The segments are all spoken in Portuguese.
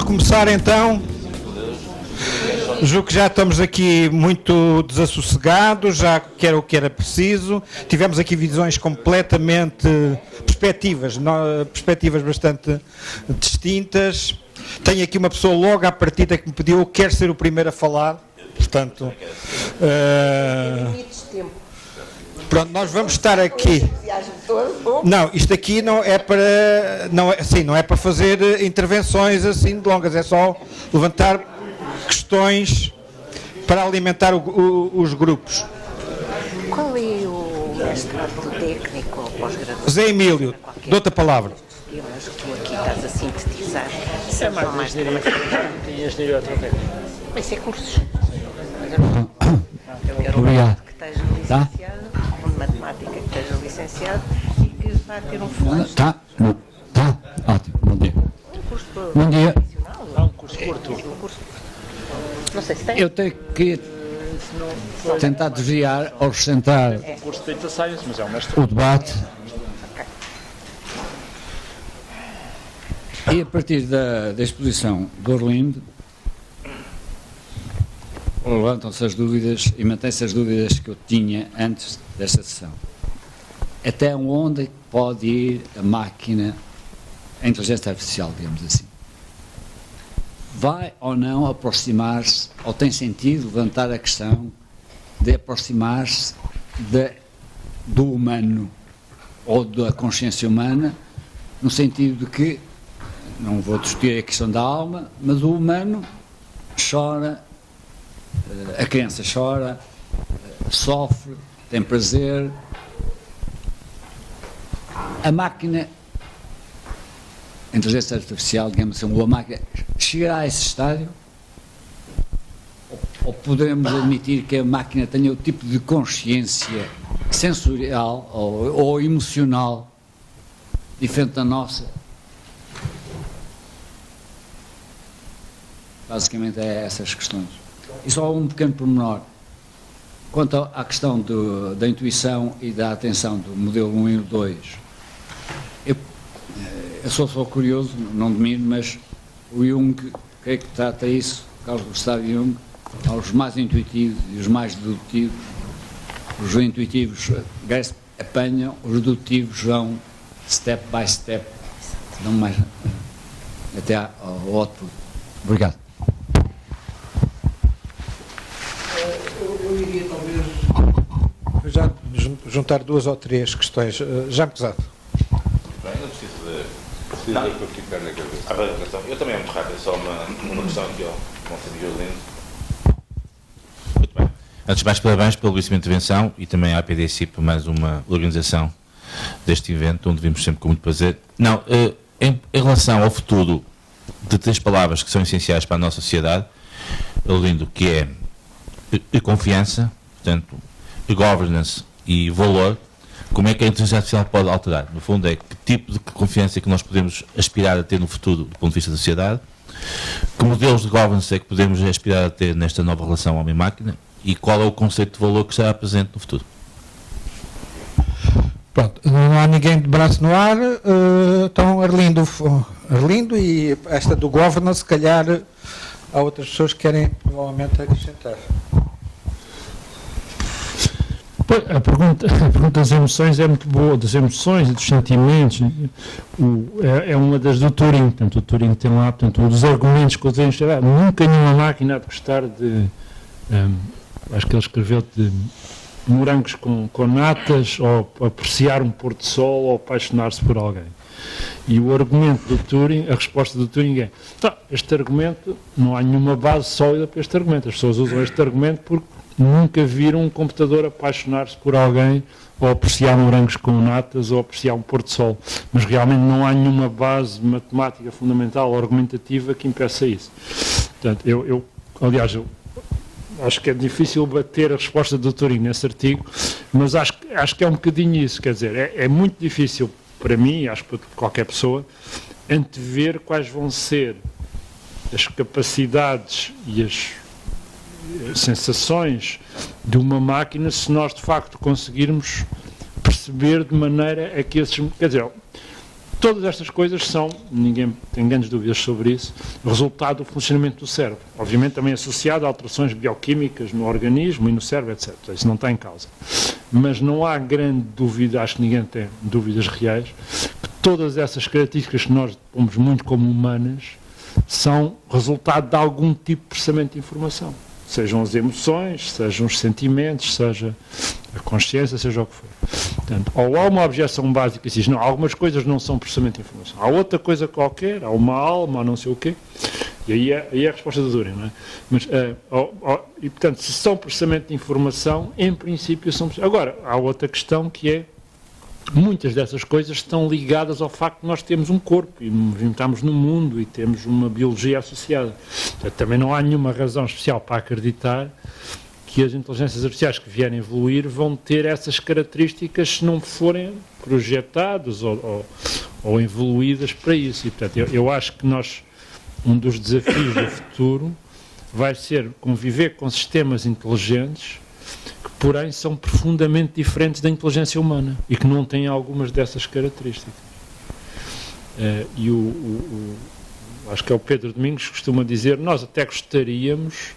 recomeçar então. Julgo que já estamos aqui muito desassossegados, já que era o que era preciso. Tivemos aqui visões completamente, perspectivas bastante distintas. Tenho aqui uma pessoa logo à partida que me pediu, quer ser o primeiro a falar, portanto... Pronto, nós vamos estar aqui. Não, isto aqui não é para, não é para fazer intervenções assim longas, é só levantar questões para alimentar os grupos. Qual é o mestrado técnico ou pós-graduação? Zé Emílio, dou-te a palavra. Mas tu aqui estás a sintetizar. É mais de engenharia eletrotécnica. Vai ser cursos. Obrigado. Que esteja licenciado, um de matemática que esteja licenciado e que vai ter um flash. Tá, ótimo, bom dia. Um curso Bom dia. profissional. Há um curso curto. Um curso. Não sei se tem. Eu tenho que tentar desviar ou acrescentar Um curso de Data Science, mas é um mestrado. o debate. E a partir da exposição do Orlindo, levantam-se as dúvidas e mantém-se as dúvidas que eu tinha antes desta sessão. Até onde pode ir a máquina, a inteligência artificial, digamos assim? Vai ou não aproximar-se, ou tem sentido levantar a questão de aproximar-se do humano ou da consciência humana, no sentido de que, não vou discutir a questão da alma, mas o humano chora, a criança chora, sofre, tem prazer. A máquina, a inteligência artificial, digamos assim, ou a máquina, chegará a esse estádio? Ou podemos admitir que a máquina tenha o tipo de consciência sensorial ou emocional diferente da nossa? Basicamente é essas questões. E só um pequeno pormenor. Quanto à questão da intuição e da atenção do modelo 1 e 2, eu sou só curioso, não domino, mas o Jung, creio que trata isso, Carl Gustav Jung, aos mais intuitivos e os mais dedutivos. Os intuitivos apanham, os dedutivos vão step by step, não mais até ao output. Obrigado. Eu iria talvez já juntar duas ou três questões. Já pesado. Bem, não preciso de para ficar na cabeça. Eu também é muito rápido, só uma questão aqui ao Conselho Lindo. Muito bem. Antes de mais, parabéns pela belíssima intervenção e também à APDC por mais uma organização deste evento, onde vimos sempre com muito prazer. Não, em relação ao futuro de três palavras que são essenciais para a nossa sociedade, Lindo, que é confiança, portanto, governance e valor, como é que a inteligência artificial pode alterar? No fundo é que tipo de confiança é que nós podemos aspirar a ter no futuro do ponto de vista da sociedade, que modelos de governance é que podemos aspirar a ter nesta nova relação homem-máquina e qual é o conceito de valor que será presente no futuro? Pronto, não há ninguém de braço no ar, então Arlindo e esta do governance, se calhar há outras pessoas que querem provavelmente acrescentar. A pergunta das emoções é muito boa, das emoções e dos sentimentos, é uma das do Turing. Portanto, o Turing tem lá, portanto, um dos argumentos que eu tenho, nunca nenhuma máquina há de gostar de, acho que ele escreveu, de morangos com natas, ou apreciar um pôr de sol, ou apaixonar-se por alguém. E o argumento do Turing, a resposta do Turing é, este argumento, não há nenhuma base sólida para este argumento. As pessoas usam este argumento porque nunca viram um computador apaixonar-se por alguém, ou apreciar morangos com natas, ou apreciar um pôr de sol. Mas realmente não há nenhuma base matemática fundamental ou argumentativa que impeça isso. Portanto, aliás, eu acho que é difícil bater a resposta do Turing nesse artigo, mas acho que é um bocadinho isso. Quer dizer, é muito difícil para mim, e acho que para qualquer pessoa, antever quais vão ser as capacidades e as sensações de uma máquina se nós de facto conseguirmos perceber de maneira a que esses... Quer dizer, Todas estas coisas são, ninguém tem grandes dúvidas sobre isso, resultado do funcionamento do cérebro. Obviamente também associado a alterações bioquímicas no organismo e no cérebro, etc. Isso não está em causa. Mas não há grande dúvida, acho que ninguém tem dúvidas reais, que todas essas características que nós pomos muito como humanas são resultado de algum tipo de processamento de informação. Sejam as emoções, sejam os sentimentos, seja a consciência, seja o que for. Portanto, ou há uma objeção básica que diz, não, algumas coisas não são processamento de informação. Há outra coisa qualquer, há uma alma, há não sei o quê. E aí é a resposta do Turing, não é? Mas, e, portanto, se são processamento de informação, em princípio são... Agora, há outra questão que é, muitas dessas coisas estão ligadas ao facto de nós termos um corpo e estamos no mundo e temos uma biologia associada. Portanto, também não há nenhuma razão especial para acreditar que as inteligências artificiais que vierem evoluir vão ter essas características se não forem projetados ou evoluídas para isso. E, portanto, eu acho que um dos desafios do futuro vai ser conviver com sistemas inteligentes que, porém, são profundamente diferentes da inteligência humana e que não têm algumas dessas características. Acho que é o Pedro Domingos que costuma dizer, nós até gostaríamos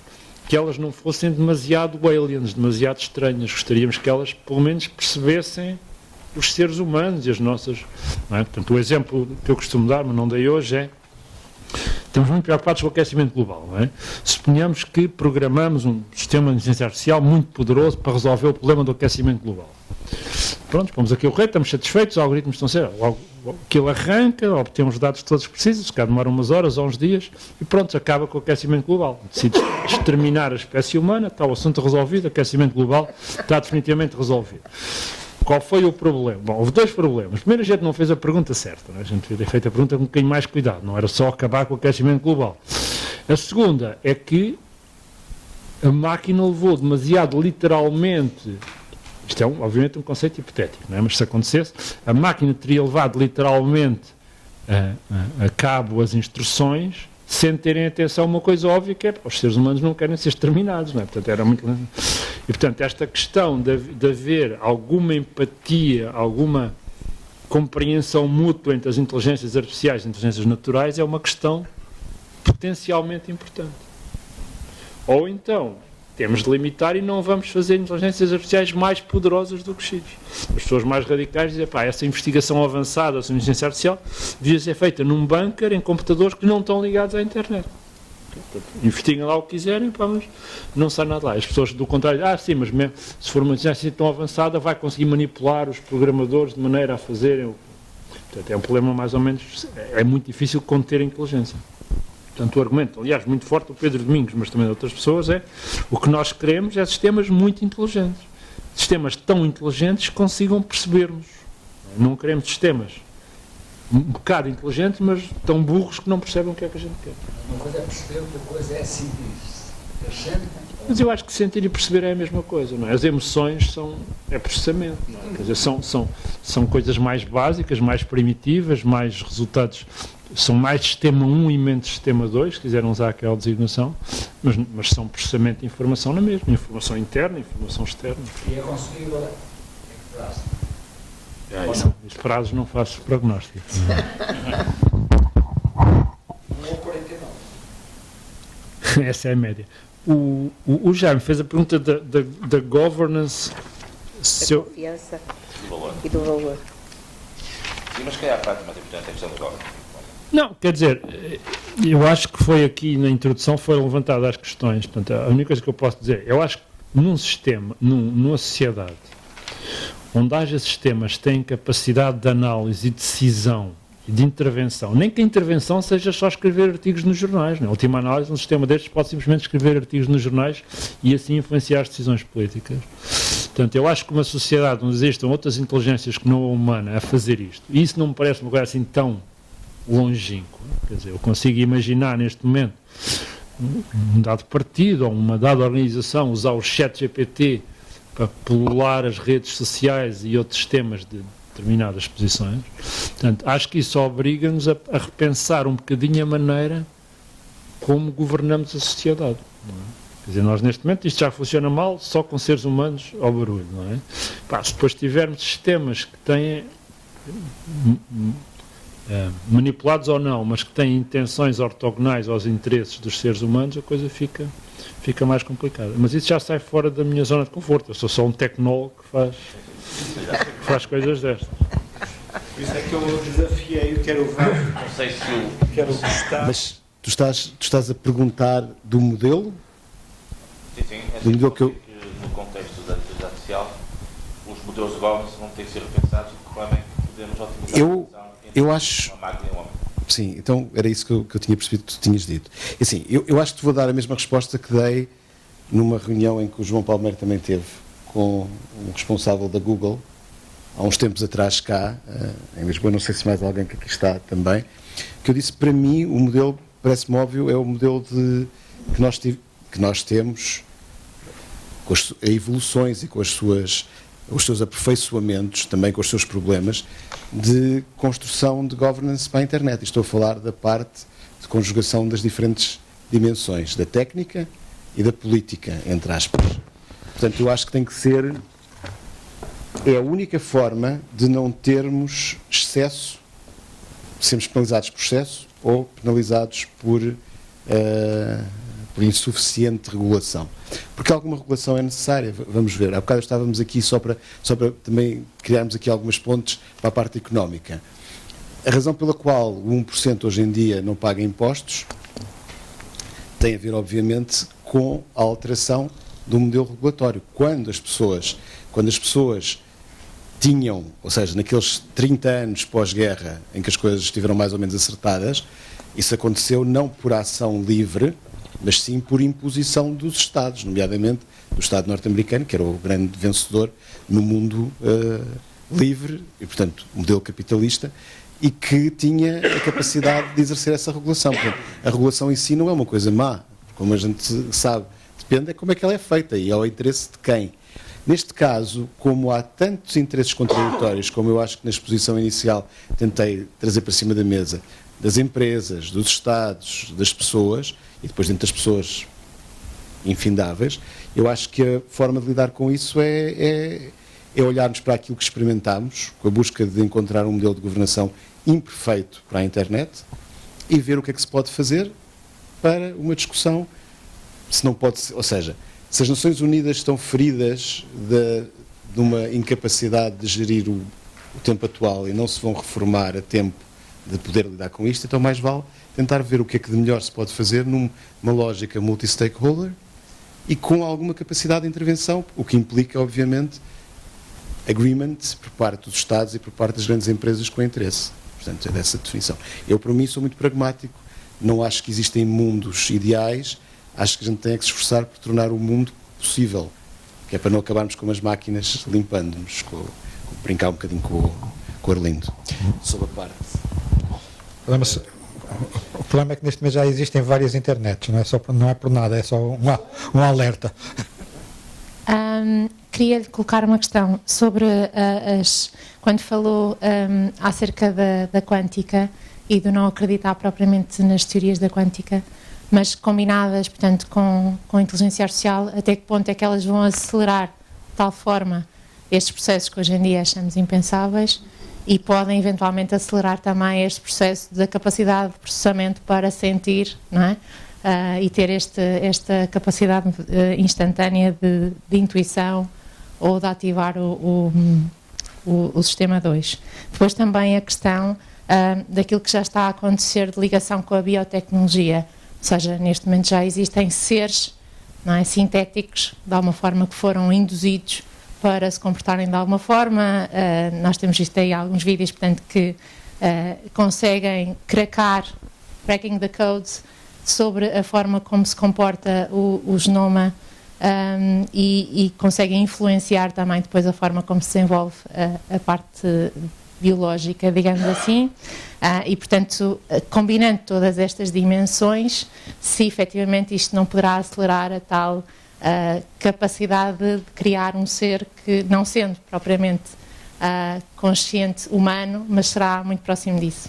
que elas não fossem demasiado aliens, demasiado estranhas, gostaríamos que elas, pelo menos, percebessem os seres humanos e as nossas... Não é? Portanto, o exemplo que eu costumo dar, mas não dei hoje, é estamos muito preocupados com o aquecimento global. Não é? Suponhamos que programamos um sistema de inteligência artificial muito poderoso para resolver o problema do aquecimento global. Pronto, pomos aqui o rei, estamos satisfeitos, os algoritmos estão certos. Aquilo arranca, obtemos os dados todos precisos, se calhar demora umas horas ou uns dias, e pronto, acaba com o aquecimento global. Decide exterminar a espécie humana, está o assunto resolvido, o aquecimento global está definitivamente resolvido. Qual foi o problema? Bom, houve dois problemas. Primeiro, a gente não fez a pergunta certa. Não é? A gente devia ter feito a pergunta com um bocadinho mais cuidado. Não era só acabar com o aquecimento global. A segunda é que a máquina levou demasiado literalmente... Isto é, obviamente, um conceito hipotético, não é? Mas se acontecesse, a máquina teria levado literalmente a cabo as instruções sem terem atenção a uma coisa óbvia, que é os seres humanos não querem ser exterminados, não é? Portanto, era muito... E, portanto, esta questão de haver alguma empatia, alguma compreensão mútua entre as inteligências artificiais e as inteligências naturais é uma questão potencialmente importante. Ou então, temos de limitar e não vamos fazer inteligências artificiais mais poderosas do que X. As pessoas mais radicais dizem, essa investigação avançada sobre inteligência artificial devia ser feita num bunker em computadores que não estão ligados à internet. Investiguem lá o que quiserem, mas não sai nada lá. As pessoas do contrário, sim, mas mesmo, se for uma inteligência tão avançada, vai conseguir manipular os programadores de maneira a fazerem. Portanto, é um problema mais ou menos, é muito difícil conter a inteligência. Portanto, o argumento, aliás, muito forte do Pedro Domingos, mas também de outras pessoas, é o que nós queremos é sistemas muito inteligentes. Sistemas tão inteligentes que consigam perceber-nos. Não queremos sistemas um bocado inteligentes, mas tão burros que não percebem o que é que a gente quer. Uma coisa é perceber, outra coisa é sentir. Mas eu acho que sentir e perceber é a mesma coisa, não é? As emoções é processamento, não é? Quer dizer, são coisas mais básicas, mais primitivas, mais resultados, são mais sistema 1 e menos sistema 2, se quiserem usar aquela designação, mas são processamento de informação na mesma, informação interna, informação externa. E é conseguível em que prazo? Os prazos não faço prognóstico. 1 ou 49. Essa é a média. O Jaime fez a pergunta da governance, Da confiança e do valor. Sim, mas que é a parte mais importante, a questão da governance. Não, quer dizer, eu acho que foi aqui na introdução, foram levantadas as questões. Portanto, a única coisa que eu posso dizer, eu acho que num sistema, numa sociedade, onde haja sistemas que têm capacidade de análise e decisão e de intervenção, nem que a intervenção seja só escrever artigos nos jornais, não? A última análise, um sistema destes pode simplesmente escrever artigos nos jornais e assim influenciar as decisões políticas. Portanto, eu acho que uma sociedade onde existam outras inteligências que não a humana a fazer isto, e isso não me parece uma coisa assim tão longínquo, quer dizer, eu consigo imaginar neste momento um dado partido ou uma dada organização usar o ChatGPT para pulular as redes sociais e outros sistemas de determinadas posições. Portanto, acho que isso obriga-nos a repensar um bocadinho a maneira como governamos a sociedade. Não é? Quer dizer, nós neste momento isto já funciona mal só com seres humanos ao barulho, não é? Se depois tivermos sistemas que têm manipulados ou não, mas que têm intenções ortogonais aos interesses dos seres humanos, a coisa fica mais complicada. Mas isso já sai fora da minha zona de conforto. Eu sou só um tecnólogo que faz coisas destas. Por isso é que eu desafiei o Quero Ver. Não sei se o... Quero gostar. Mas tu estás a perguntar do modelo? Sim, Do modelo que eu... no contexto da inteligência artificial, os modelos de governance vão ter que ser repensados, porque o problema é que podemos otimizar Eu a relação entre acho... uma máquina e um homem. Sim, então era isso que eu tinha percebido que tu tinhas dito. E assim, eu acho que te vou dar a mesma resposta que dei numa reunião em que o João Palmeiro também teve com o responsável da Google, há uns tempos atrás cá, em Lisboa, não sei se mais alguém que aqui está também, que eu disse, para mim, o modelo, parece-me óbvio, é o modelo que nós temos, com as evoluções e com os seus aperfeiçoamentos, também com os seus problemas, de construção de governance para a internet. E estou a falar da parte de conjugação das diferentes dimensões, da técnica e da política, entre aspas. Portanto, eu acho que tem que ser... É a única forma de não termos excesso, sermos penalizados por excesso ou penalizados por insuficiente regulação. Porque alguma regulação é necessária, vamos ver. Há bocado estávamos aqui só para também criarmos aqui algumas pontes para a parte económica. A razão pela qual o 1% hoje em dia não paga impostos tem a ver, obviamente, com a alteração do modelo regulatório. Quando as pessoas tinham, ou seja, naqueles 30 anos pós-guerra em que as coisas estiveram mais ou menos acertadas, isso aconteceu não por ação livre, mas sim por imposição dos Estados, nomeadamente do Estado norte-americano, que era o grande vencedor no mundo livre, e portanto modelo capitalista, e que tinha a capacidade de exercer essa regulação. Portanto, a regulação em si não é uma coisa má, como a gente sabe, depende de como é que ela é feita e ao interesse de quem. Neste caso, como há tantos interesses contraditórios, como eu acho que na exposição inicial tentei trazer para cima da mesa, das empresas, dos Estados, das pessoas, e depois dentro das pessoas infindáveis, eu acho que a forma de lidar com isso é olharmos para aquilo que experimentámos, com a busca de encontrar um modelo de governação imperfeito para a internet e ver o que é que se pode fazer para uma discussão, se não pode ser, ou seja, se as Nações Unidas estão feridas de uma incapacidade de gerir o tempo atual e não se vão reformar a tempo de poder lidar com isto, então mais vale tentar ver o que é que de melhor se pode fazer numa lógica multi-stakeholder e com alguma capacidade de intervenção, o que implica, obviamente, agreement por parte dos Estados e por parte das grandes empresas com interesse. Portanto, é dessa definição. Eu, para mim, sou muito pragmático. Não acho que existem mundos ideais. Acho que a gente tem que se esforçar por tornar o mundo possível, que é para não acabarmos com as máquinas limpando-nos, brincar um bocadinho com o Arlindo, sobre a parte. O problema é que neste mês já existem várias internets, não é por nada, é só um alerta. Queria-lhe colocar uma questão sobre quando falou acerca da quântica e do não acreditar propriamente nas teorias da quântica, mas combinadas, portanto, com a inteligência artificial, até que ponto é que elas vão acelerar de tal forma estes processos que hoje em dia achamos impensáveis e podem eventualmente acelerar também este processo da capacidade de processamento para sentir, não é? E ter esta capacidade instantânea de intuição ou de ativar o sistema 2. Depois também a questão daquilo que já está a acontecer de ligação com a biotecnologia, ou seja, neste momento já existem seres, não é, sintéticos, de alguma forma que foram induzidos para se comportarem de alguma forma. Nós temos visto aí alguns vídeos, portanto, que conseguem cracking the code sobre a forma como se comporta o genoma e conseguem influenciar também depois a forma como se desenvolve a parte biológica, digamos assim, e portanto, combinando todas estas dimensões, se efetivamente isto não poderá acelerar a tal capacidade de criar um ser que, não sendo propriamente consciente humano, mas será muito próximo disso.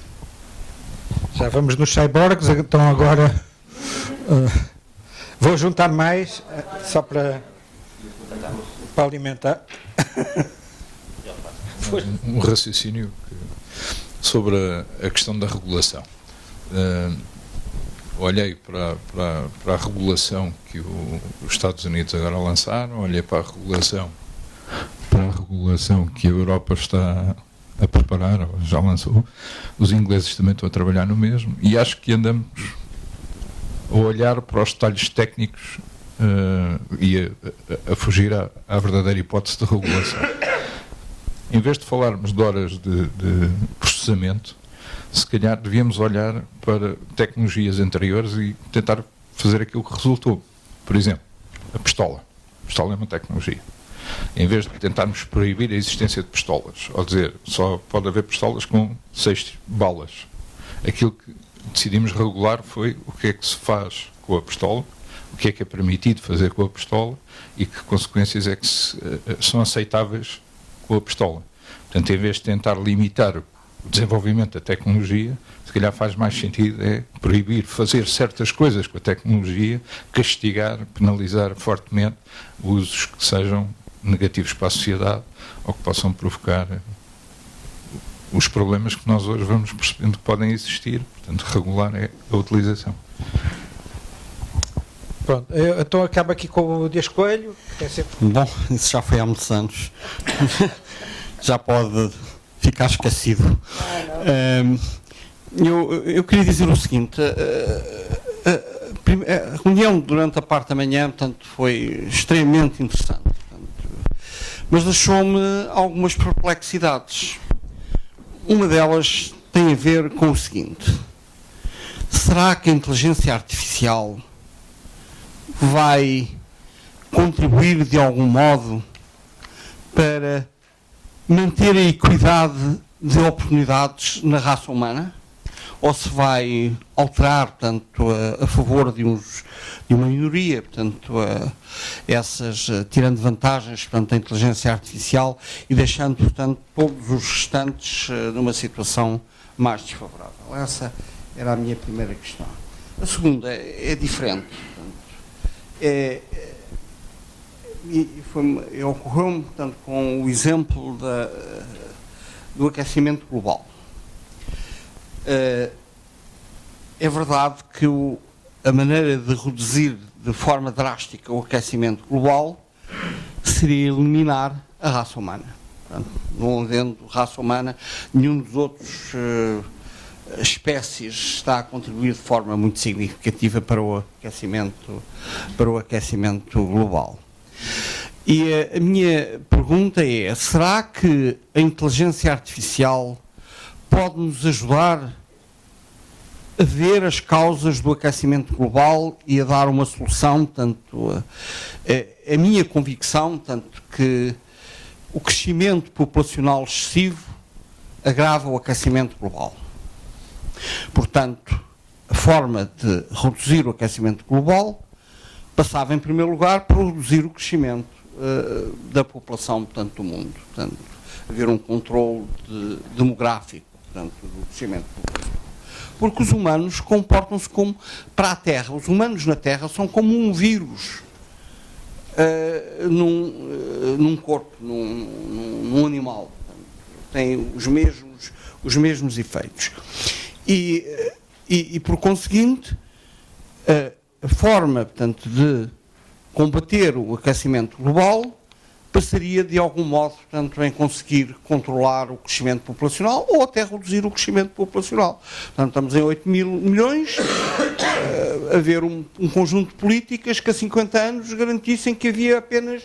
Já vamos nos cyborgs, então agora vou juntar mais só para alimentar. Um raciocínio sobre a questão da regulação. Olhei para a regulação que os Estados Unidos agora lançaram, olhei para a regulação que a Europa está a preparar, ou já lançou, os ingleses também estão a trabalhar no mesmo, e acho que andamos a olhar para os detalhes técnicos e a fugir à verdadeira hipótese de regulação. Em vez de falarmos de horas de processamento, se calhar devíamos olhar para tecnologias anteriores e tentar fazer aquilo que resultou. Por exemplo, a pistola. A pistola é uma tecnologia. Em vez de tentarmos proibir a existência de pistolas, ou dizer, só pode haver pistolas com 6 balas. Aquilo que decidimos regular foi o que é que se faz com a pistola, o que é permitido fazer com a pistola e que consequências é que são aceitáveis com a pistola. Portanto, em vez de tentar limitar o desenvolvimento da tecnologia, se calhar faz mais sentido é proibir fazer certas coisas com a tecnologia, castigar, penalizar fortemente usos que sejam negativos para a sociedade ou que possam provocar os problemas que nós hoje vamos percebendo que podem existir. Portanto, regular é a utilização. Pronto, então acaba aqui com o Dias Coelho. Que é sempre... Bom, isso já foi há muitos anos. Já pode ficar esquecido. Eu queria dizer o seguinte: a reunião durante a parte da manhã, portanto, foi extremamente interessante, portanto, mas deixou-me algumas perplexidades. Uma delas tem a ver com o seguinte: será que a inteligência artificial vai contribuir de algum modo para manter a equidade de oportunidades na raça humana? Ou se vai alterar, portanto, a favor de uma minoria, portanto, tirando vantagens, portanto, da inteligência artificial e deixando, portanto, todos os restantes numa situação mais desfavorável? Essa era a minha primeira questão. A segunda é diferente. Ocorreu-me, portanto, com o exemplo do aquecimento global. É verdade que a maneira de reduzir de forma drástica o aquecimento global seria eliminar a raça humana. Portanto, não havendo raça humana, nenhum dos outros espécies está a contribuir de forma muito significativa para o aquecimento global. E a minha pergunta é: será que a inteligência artificial pode nos ajudar a ver as causas do aquecimento global e a dar uma solução? Portanto, a minha convicção, tanto que o crescimento populacional excessivo agrava o aquecimento global. Portanto, a forma de reduzir o aquecimento global passava, em primeiro lugar, por reduzir o crescimento da população, portanto, do mundo. Portanto, haver um controle demográfico, portanto, do crescimento populacional. Porque os humanos comportam-se como, para a Terra, os humanos na Terra são como um vírus num corpo, num animal. Portanto, têm os mesmos efeitos. E por conseguinte, a forma, portanto, de combater o aquecimento global passaria de algum modo, portanto, em conseguir controlar o crescimento populacional ou até reduzir o crescimento populacional. Portanto, estamos em 8 mil milhões, haver um conjunto de políticas que há 50 anos garantissem que havia apenas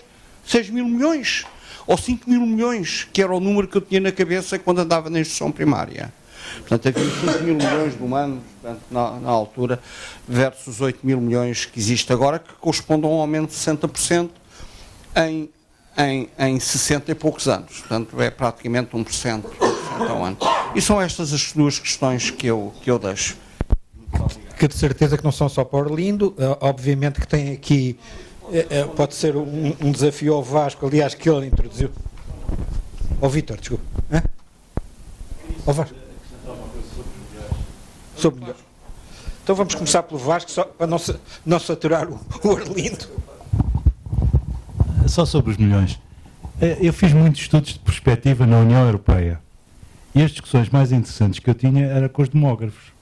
6 mil milhões ou 5 mil milhões, que era o número que eu tinha na cabeça quando andava na instrução primária. Portanto, havia 5 mil milhões de humanos, portanto, na altura, versus 8 mil milhões que existe agora, que correspondem a um aumento de 60% em 60 e poucos anos. Portanto, é praticamente 1% ao ano. E são estas as duas questões que eu deixo. Que de certeza que não são só para Orlindo, obviamente que tem aqui, pode ser um desafio ao Vasco, aliás, que ele introduziu. Ao Vítor, desculpa. Ao Vasco. Sobre melhor. Então vamos começar pelo Vasco, só para não saturar o Orlindo. Só sobre os milhões. Eu fiz muitos estudos de perspectiva na União Europeia E as discussões mais interessantes que eu tinha era com os demógrafos.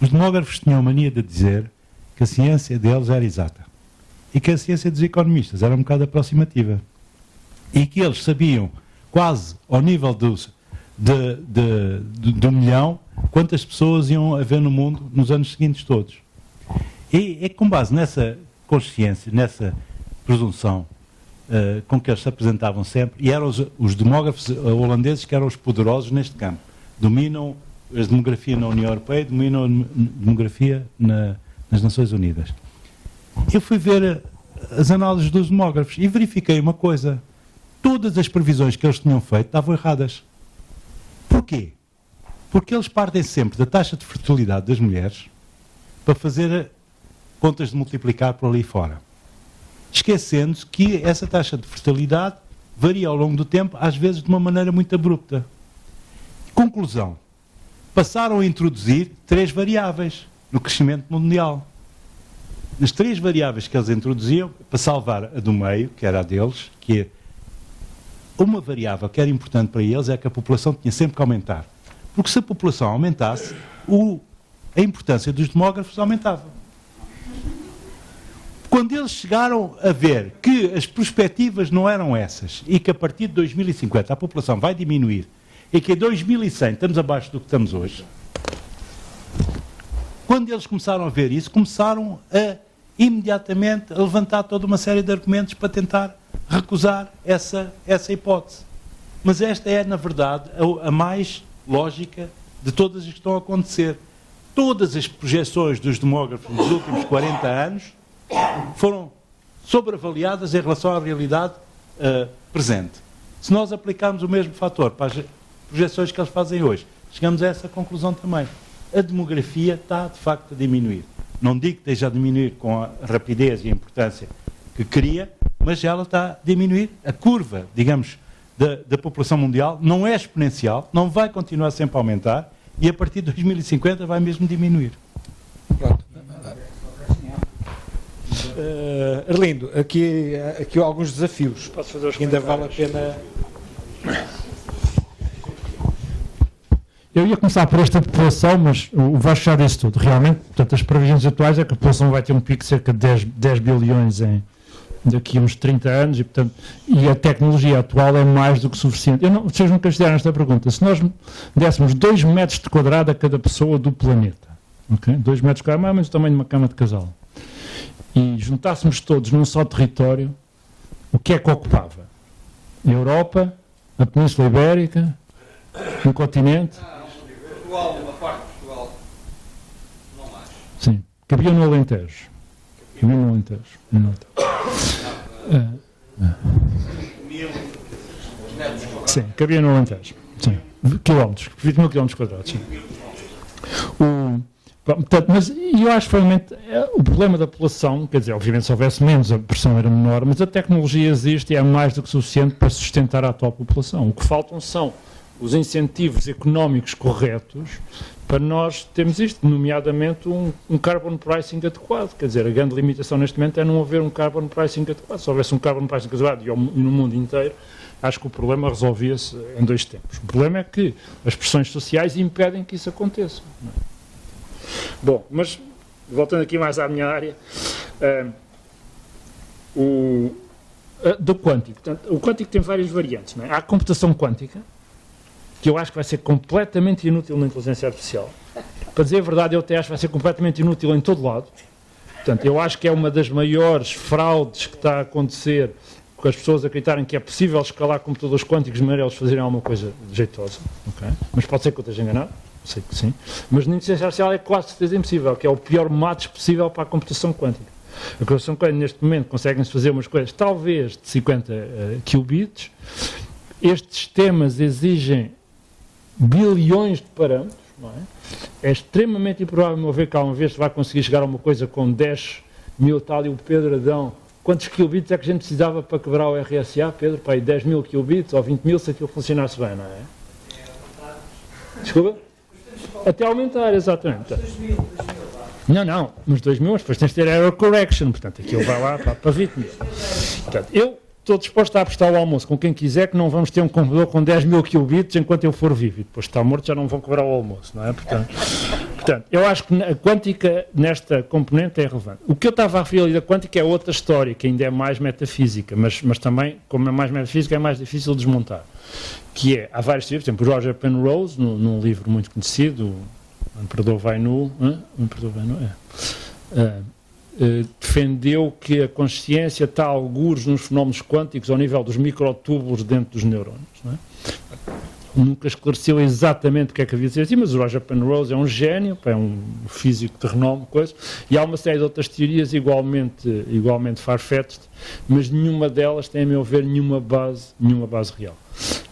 Os demógrafos tinham a mania de dizer que a ciência deles era exata e que a ciência dos economistas era um bocado aproximativa e que eles sabiam quase ao nível do milhão quantas pessoas iam haver no mundo nos anos seguintes todos. E é com base nessa consciência, nessa presunção com que eles se apresentavam sempre, e eram os demógrafos holandeses que eram os poderosos neste campo. Dominam a demografia na União Europeia, dominam a demografia nas Nações Unidas. Eu fui ver as análises dos demógrafos e verifiquei uma coisa. Todas as previsões que eles tinham feito estavam erradas. Porquê? Porque eles partem sempre da taxa de fertilidade das mulheres para fazer contas de multiplicar por ali fora. Esquecendo-se que essa taxa de fertilidade varia ao longo do tempo, às vezes de uma maneira muito abrupta. Conclusão. Passaram a introduzir 3 variáveis no crescimento mundial. As 3 variáveis que eles introduziam, para salvar a do meio, que era a deles, que uma variável que era importante para eles é que a população tinha sempre que aumentar. Porque se a população aumentasse, a importância dos demógrafos aumentava. Quando eles chegaram a ver que as perspectivas não eram essas e que a partir de 2050 a população vai diminuir e que em 2100 estamos abaixo do que estamos hoje, quando eles começaram a ver isso, começaram a imediatamente a levantar toda uma série de argumentos para tentar recusar essa hipótese. Mas esta é, na verdade, a mais lógica de todas as que estão a acontecer. Todas as projeções dos demógrafos nos últimos 40 anos foram sobreavaliadas em relação à realidade presente. Se nós aplicarmos o mesmo fator para as projeções que eles fazem hoje, chegamos a essa conclusão também. A demografia está, de facto, a diminuir. Não digo que esteja a diminuir com a rapidez e a importância que queria, mas ela está a diminuir. A curva, digamos, da população mundial não é exponencial, não vai continuar sempre a aumentar e a partir de 2050 vai mesmo diminuir. Pronto. Arlindo, aqui há alguns desafios. Que ainda vale a pena. Eu ia começar por esta população, mas o Vasco já disse tudo. Realmente, portanto, as previsões atuais é que a população vai ter um pico de cerca de 10 bilhões daqui a uns 30 anos e a tecnologia atual é mais do que suficiente. Vocês nunca fizeram esta pergunta. Se nós dessemos 2 metros de quadrado a cada pessoa do planeta, okay? 2 metros de quadrado, mais ou menos o tamanho de uma cama de casal, e juntássemos todos num só território, o que é que ocupava? A Europa, a Península Ibérica, um continente? Uma parte de Portugal, não mais. Sim, cabia no Alentejo. Cabia no Alentejo. Sim, cabia no Alentejo. Sim, quilómetros, 20 mil quilómetros quadrados. Sim. Portanto, mas eu acho que realmente o problema da população, quer dizer, obviamente se houvesse menos a pressão era menor, mas a tecnologia existe e é mais do que suficiente para sustentar a atual população. O que faltam são os incentivos económicos corretos para nós termos isto, nomeadamente um carbon pricing adequado. Quer dizer, a grande limitação neste momento é não haver um carbon pricing adequado. Se houvesse um carbon pricing adequado e no mundo inteiro, acho que o problema resolvia-se em 2 tempos. O problema é que as pressões sociais impedem que isso aconteça. Bom, mas voltando aqui mais à minha área, do quântico. Portanto, o quântico tem várias variantes. Não é? Há a computação quântica, que eu acho que vai ser completamente inútil na inteligência artificial. Para dizer a verdade, eu até acho que vai ser completamente inútil em todo lado. Portanto, eu acho que é uma das maiores fraudes que está a acontecer com as pessoas acreditarem que é possível escalar computadores quânticos de maneira a eles fazerem alguma coisa jeitosa. Okay? Mas pode ser que eu esteja enganado, sei que sim. Mas na inteligência artificial é quase certeza impossível, que é o pior match possível para a computação quântica. A computação quântica, neste momento, conseguem-se fazer umas coisas, talvez de 50 qubits. Estes sistemas exigem bilhões de parâmetros, não é? É extremamente improvável, meu ver, que alguma vez se vai conseguir chegar a uma coisa com 10 mil tal e o Pedro Adão. Quantos qubits é que a gente precisava para quebrar o RSA, Pedro? Para aí 10 mil qubits ou 20 mil se aquilo funcionasse bem, não é? Desculpa? Até aumentar, exatamente. Não, nos 2 mil, mas depois tens de ter error correction, portanto, aquilo vai lá para 20 mil. Portanto, estou disposto a apostar o almoço com quem quiser que não vamos ter um computador com 10 mil qubits enquanto eu for vivo. E depois está morto, já não vão cobrar o almoço, não é? Portanto, eu acho que a quântica nesta componente é relevante. O que eu estava a referir ali da quântica é outra história, que ainda é mais metafísica, mas também, como é mais metafísica, é mais difícil de desmontar. Que é, há vários teóricos, por exemplo, o Roger Penrose, num livro muito conhecido, O Imperador Vai Nu, defendeu que a consciência está a algures nos fenómenos quânticos ao nível dos microtúbulos dentro dos neurônios. Não é? Nunca esclareceu exatamente o que é que havia de ser assim, mas o Roger Penrose é um gênio, é um físico de renome, coisa, e há uma série de outras teorias igualmente far-fetched, mas nenhuma delas tem, a meu ver, nenhuma base real.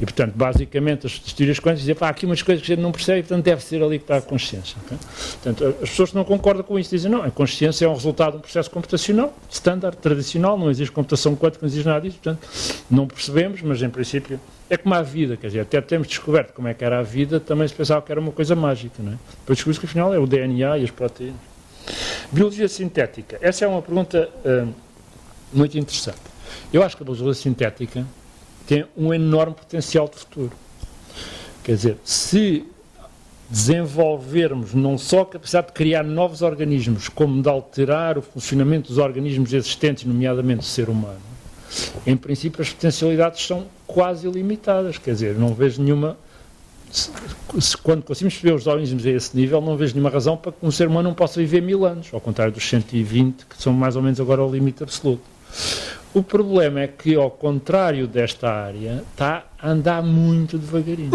E, portanto, basicamente, as teorias quânticas dizem, há aqui umas coisas que a gente não percebe, portanto, deve ser ali que está a consciência. Okay? Portanto, as pessoas que não concordam com isso dizem, não, a consciência é um resultado de um processo computacional, standard, tradicional, não existe computação quântica, não existe nada disso, portanto, não percebemos, mas, em princípio, é como a vida, quer dizer, até termos descoberto como é que era a vida, também se pensava que era uma coisa mágica, não é? Depois descobrimos que, afinal, é o DNA e as proteínas. Biologia sintética. Essa é uma pergunta muito interessante. Eu acho que a biologia sintética tem um enorme potencial de futuro. Quer dizer, se desenvolvermos não só a capacidade de criar novos organismos, como de alterar o funcionamento dos organismos existentes, nomeadamente o ser humano, em princípio as potencialidades são quase ilimitadas. Quer dizer, não vejo nenhuma... Quando conseguimos perceber os organismos a esse nível, não vejo nenhuma razão para que um ser humano não possa viver 1000 anos, ao contrário dos 120, que são mais ou menos agora o limite absoluto. O problema é que, ao contrário desta área, está a andar muito devagarinho.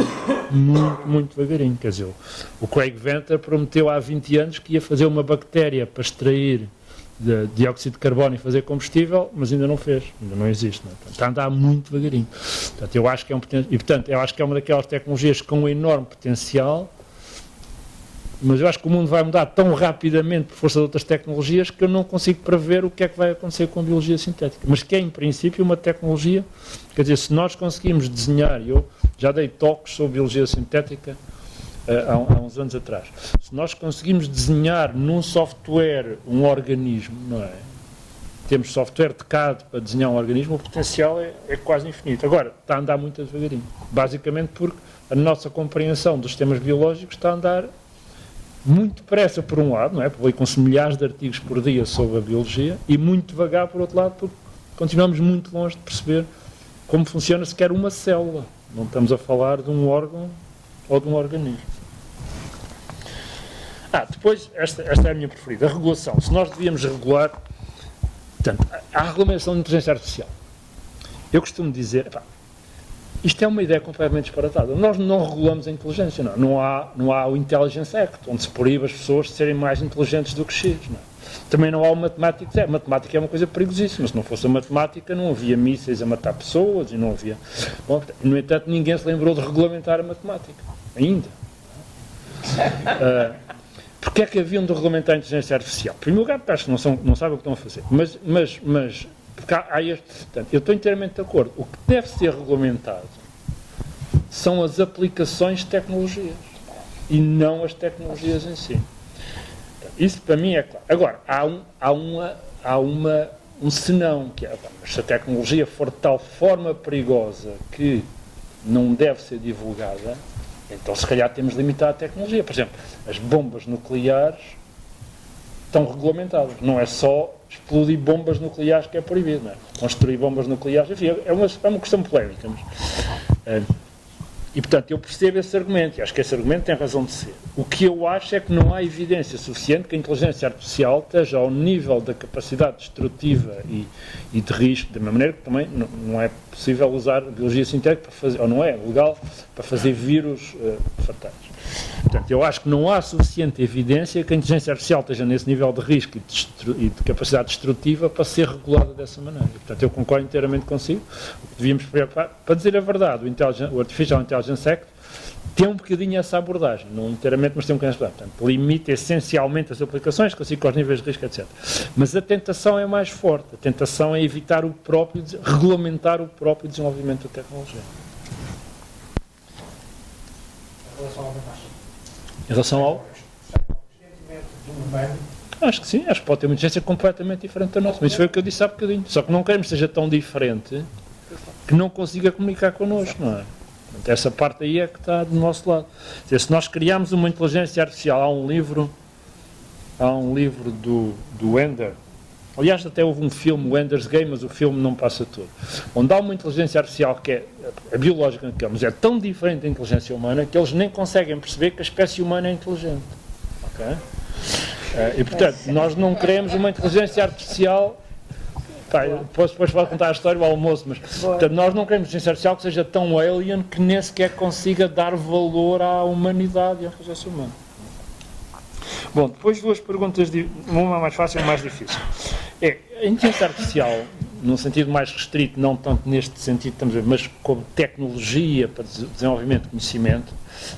Muito devagarinho. Quer dizer, o Craig Venter prometeu há 20 anos que ia fazer uma bactéria para extrair de dióxido de carbono e fazer combustível, mas ainda não fez, ainda não existe. Não é? Portanto, está a andar muito devagarinho. Portanto, eu acho que eu acho que é uma daquelas tecnologias com um enorme potencial, mas eu acho que o mundo vai mudar tão rapidamente por força de outras tecnologias que eu não consigo prever o que é que vai acontecer com a biologia sintética. Mas que é, em princípio, uma tecnologia, quer dizer, se nós conseguimos desenhar, eu já dei toques sobre biologia sintética há uns anos atrás, se nós conseguimos desenhar num software um organismo, não é? Temos software de CAD para desenhar um organismo, o potencial é quase infinito. Agora, está a andar muito devagarinho. Basicamente porque a nossa compreensão dos sistemas biológicos está a andar muito depressa por um lado, não é? Publicam-se milhares de artigos por dia sobre a biologia, e muito devagar por outro lado, porque continuamos muito longe de perceber como funciona sequer uma célula. Não estamos a falar de um órgão ou de um organismo. Depois, esta é a minha preferida, a regulação. Se nós devíamos regular, portanto, a regulamentação de inteligência artificial. Eu costumo dizer, isto é uma ideia completamente disparatada. Nós não regulamos a inteligência, não há o Intelligence Act, onde se proíbe as pessoas de serem mais inteligentes do que X. Não é? Também não há o Matemática Zero. A matemática é uma coisa perigosíssima. Se não fosse a matemática, não havia mísseis a matar pessoas e não havia... Bom, no entanto, ninguém se lembrou de regulamentar a matemática. Ainda. Porque é que haviam de regulamentar a inteligência artificial? Em primeiro lugar, porque acho que não sabem o que estão a fazer. Mas porque há portanto, eu estou inteiramente de acordo. O que deve ser regulamentado são as aplicações de tecnologias e não as tecnologias em si. Isso para mim é claro. Agora, há um senão, que é, se a tecnologia for de tal forma perigosa que não deve ser divulgada, então se calhar temos de limitar a tecnologia. Por exemplo, as bombas nucleares estão regulamentadas. Não é só explodir bombas nucleares que é proibido, não é? Construir bombas nucleares, enfim, é uma questão polémica. Mas, e, portanto, eu percebo esse argumento, e acho que esse argumento tem razão de ser. O que eu acho é que não há evidência suficiente que a inteligência artificial esteja ao nível da capacidade destrutiva e de risco, da mesma maneira que também não é possível usar biologia sintética para fazer, ou não é legal, para fazer vírus fatais. Portanto, eu acho que não há suficiente evidência que a inteligência artificial esteja nesse nível de risco e de capacidade destrutiva para ser regulada dessa maneira. E, portanto, eu concordo inteiramente consigo. O que devíamos preocupar, para dizer a verdade, o Artificial Intelligence Act tem um bocadinho essa abordagem, não inteiramente, mas tem um bocadinho essa abordagem. Portanto, limita essencialmente as aplicações, classifica os níveis de risco, etc. Mas a tentação é mais forte. A tentação é evitar regulamentar o próprio desenvolvimento da tecnologia. Em relação ao? Acho que sim, acho que pode ter uma inteligência completamente diferente da nossa. Mas isso foi o que eu disse há bocadinho. Só que não queremos que seja tão diferente que não consiga comunicar connosco, não é? Portanto, essa parte aí é que está do nosso lado. Quer dizer, se nós criarmos uma inteligência artificial, há um livro do Ender, aliás até houve um filme, o Ender's Game, mas o filme não passa todo, onde há uma inteligência artificial que é a biológica, mas é tão diferente da inteligência humana que eles nem conseguem perceber que a espécie humana é inteligente. Okay? E portanto, nós não queremos uma inteligência artificial. Depois pode contar a história do almoço, mas portanto, nós não queremos inteligência artificial que seja tão alien que nem sequer consiga dar valor à humanidade e à inteligência humana. Bom, depois duas perguntas, uma mais fácil e uma mais difícil. A inteligência artificial, num sentido mais restrito, não tanto neste sentido que estamos a ver, mas como tecnologia para desenvolvimento de conhecimento,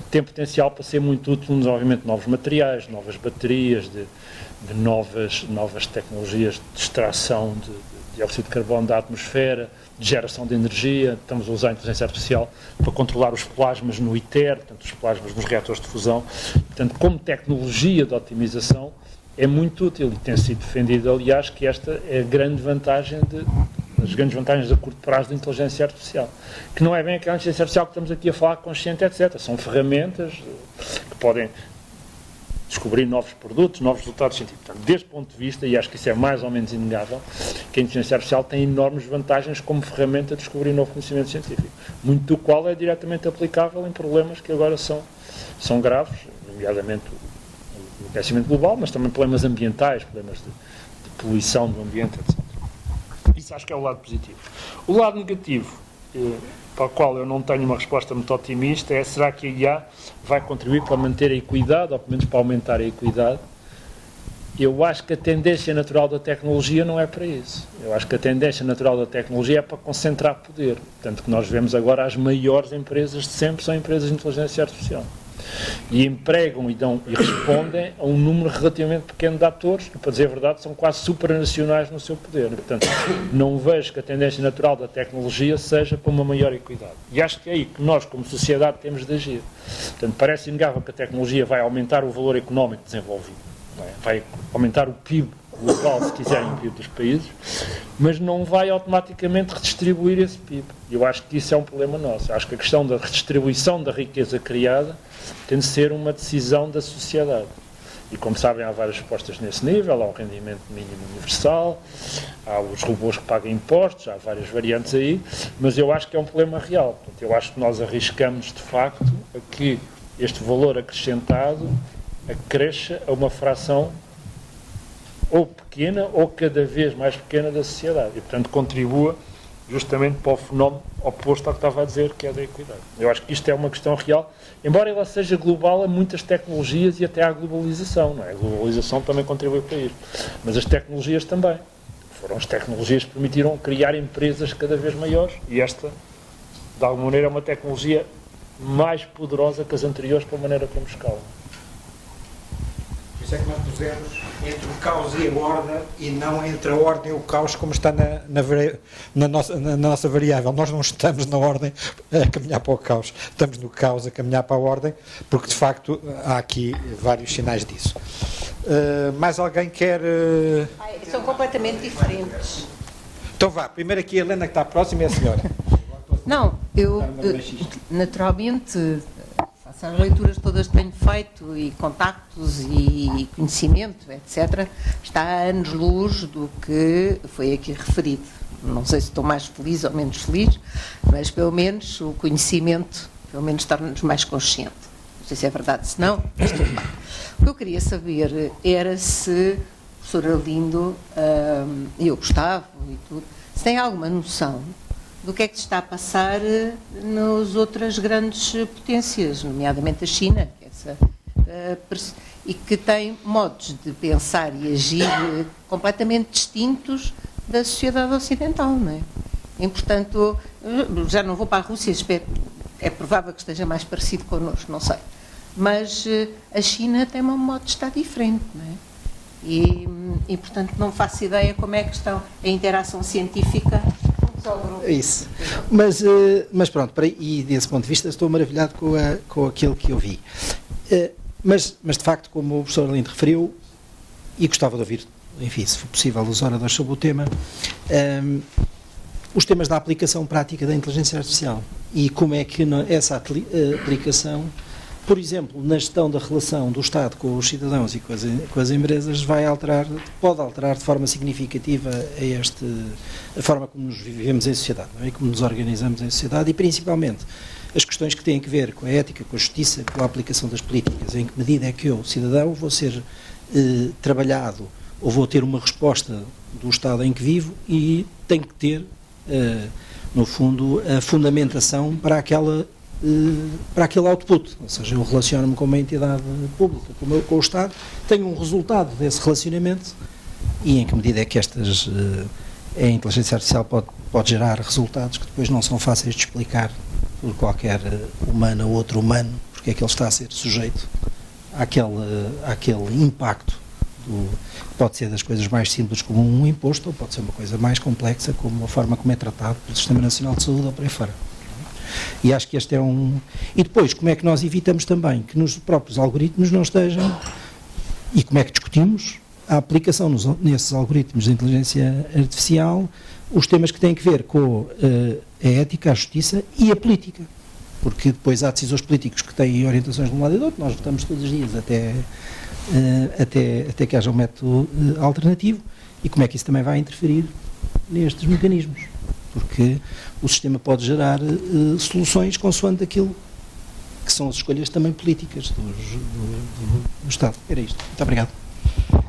tem potencial para ser muito útil no desenvolvimento de novos materiais, novas baterias, de novas tecnologias de extração de dióxido de carbono da atmosfera, de geração de energia. Estamos a usar a inteligência artificial para controlar os plasmas no ITER, portanto, os plasmas nos reatores de fusão. Portanto, como tecnologia de otimização, é muito útil e tem sido defendido, aliás, que esta é a grande vantagem as grandes vantagens a curto prazo da inteligência artificial, que não é bem aquela inteligência artificial que estamos aqui a falar, consciente, etc. São ferramentas que podem descobrir novos produtos, novos resultados científicos. Portanto, deste ponto de vista, e acho que isso é mais ou menos inegável, que a inteligência artificial tem enormes vantagens como ferramenta de descobrir novo conhecimento científico, muito do qual é diretamente aplicável em problemas que agora são graves, nomeadamente o aquecimento global, mas também problemas ambientais, problemas de poluição do ambiente, etc. Isso acho que é o lado positivo. O lado negativo, para o qual eu não tenho uma resposta muito otimista, é: será que a IA vai contribuir para manter a equidade, ou pelo menos para aumentar a equidade? Eu acho que a tendência natural da tecnologia não é para isso. Eu acho que a tendência natural da tecnologia é para concentrar poder. Tanto que nós vemos agora as maiores empresas de sempre são empresas de inteligência artificial. E empregam e respondem a um número relativamente pequeno de atores, que, para dizer a verdade, são quase supranacionais no seu poder. E, portanto, não vejo que a tendência natural da tecnologia seja para uma maior equidade. E acho que é aí que nós, como sociedade, temos de agir. Portanto, parece inegável que a tecnologia vai aumentar o valor económico desenvolvido, vai aumentar o PIB global, se quiserem, o PIB dos países, mas não vai automaticamente redistribuir esse PIB. Eu acho que isso é um problema nosso. Acho que a questão da redistribuição da riqueza criada tem de ser uma decisão da sociedade. E, como sabem, há várias respostas nesse nível. Há o rendimento mínimo universal, há os robôs que pagam impostos, há várias variantes aí, mas eu acho que é um problema real. Portanto, eu acho que nós arriscamos, de facto, a que este valor acrescentado acresça a uma fração ou pequena ou cada vez mais pequena da sociedade e, portanto, contribua justamente para o fenómeno oposto ao que estava a dizer, que é da equidade. Eu acho que isto é uma questão real, embora ela seja global a muitas tecnologias e até à globalização, não é? A globalização também contribui para isto, mas as tecnologias também. Foram as tecnologias que permitiram criar empresas cada vez maiores e esta, de alguma maneira, é uma tecnologia mais poderosa que as anteriores pela maneira como escalam. Por isso é que nós pusemos entre o caos e a ordem e não entre a ordem e o caos, como está na nossa variável. Nós não estamos na ordem a caminhar para o caos, estamos no caos a caminhar para a ordem, porque de facto há aqui vários sinais disso. Mais alguém quer... São completamente diferentes. Então vá, primeiro aqui a Helena, que está próxima, e a senhora. Não, eu naturalmente faço as leituras todas que tenho feito e contactos e conhecimento, etc. Está a anos-luz do que foi aqui referido. Não sei se estou mais feliz ou menos feliz, mas pelo menos o conhecimento, pelo menos torna-nos mais conscientes. Não sei se é verdade, se não, mas tudo bem. O que eu queria saber era se o professor Arlindo e o Gustavo e tudo, se tem alguma noção do que é que se está a passar nas outras grandes potências, nomeadamente a China, e que tem modos de pensar e agir completamente distintos da sociedade ocidental, não é? E, portanto, já não vou para a Rússia, espero, é provável que esteja mais parecido connosco, não sei. Mas a China tem um modo de estar diferente, não é? E, portanto, não faço ideia como é que está a interação científica. Isso. Mas pronto, e desse ponto de vista estou maravilhado com aquilo que eu vi. Mas de facto, como o professor Arlindo referiu, e gostava de ouvir, enfim, se for possível, os oradores sobre o tema, os temas da aplicação prática da inteligência artificial e como é que essa aplicação, por exemplo, na gestão da relação do Estado com os cidadãos e com as empresas, pode alterar de forma significativa a forma como nos vivemos em sociedade, não é? E como nos organizamos em sociedade, e principalmente as questões que têm a ver com a ética, com a justiça, com a aplicação das políticas. Em que medida é que eu, cidadão, vou ser trabalhado ou vou ter uma resposta do Estado em que vivo e tenho que ter, no fundo, a fundamentação para aquele output, ou seja, eu relaciono-me com uma entidade pública, com o Estado, tenho um resultado desse relacionamento e em que medida é que a inteligência artificial pode gerar resultados que depois não são fáceis de explicar por qualquer humano ou outro humano, porque é que ele está a ser sujeito àquele impacto. Pode ser das coisas mais simples como um imposto, ou pode ser uma coisa mais complexa como a forma como é tratado pelo Sistema Nacional de Saúde ou por aí fora. E acho que este é E depois, como é que nós evitamos também que nos próprios algoritmos não estejam, e como é que discutimos a aplicação nesses algoritmos de inteligência artificial, os temas que têm que ver com a ética, a justiça e a política. Porque depois há decisores políticos que têm orientações de um lado e do outro, nós votamos todos os dias até que haja um método alternativo, e como é que isso também vai interferir nestes mecanismos. Porque o sistema pode gerar soluções consoante aquilo que são as escolhas também políticas do Estado. Era isto. Muito obrigado.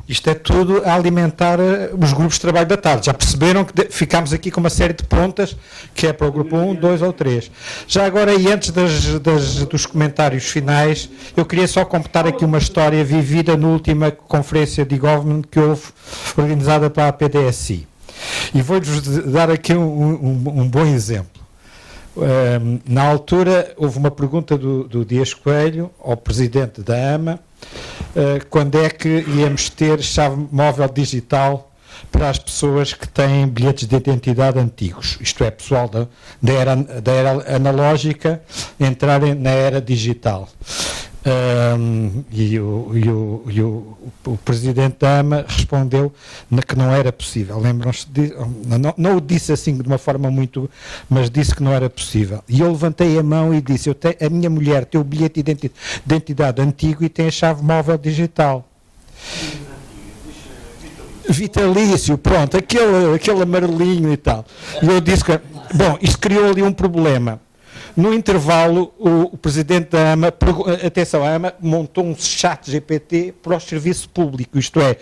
Isto é tudo a alimentar os grupos de trabalho da tarde. Já perceberam que ficámos aqui com uma série de pontas, que é para o grupo 1, 2 ou 3. Já agora, e antes dos comentários finais, eu queria só completar aqui uma história vivida na última conferência de government que houve, organizada pela PDSI. E vou-vos dar aqui um bom exemplo. Na altura, houve uma pergunta do Dias Coelho ao presidente da AMA, quando é que íamos ter chave móvel digital para as pessoas que têm bilhetes de identidade antigos, isto é, pessoal da era analógica, entrarem na era digital. E o presidente da AMA respondeu que não era possível. Lembram-se não o disse assim de uma forma muito, mas disse que não era possível. E eu levantei a mão e disse: a minha mulher tem o bilhete de identidade antigo e tem a chave móvel digital. Vitalício, pronto, aquele amarelinho e tal. E eu disse que, bom, isto criou ali um problema. No intervalo, o presidente da AMA, atenção, a AMA montou um chat GPT para o serviço público, isto é,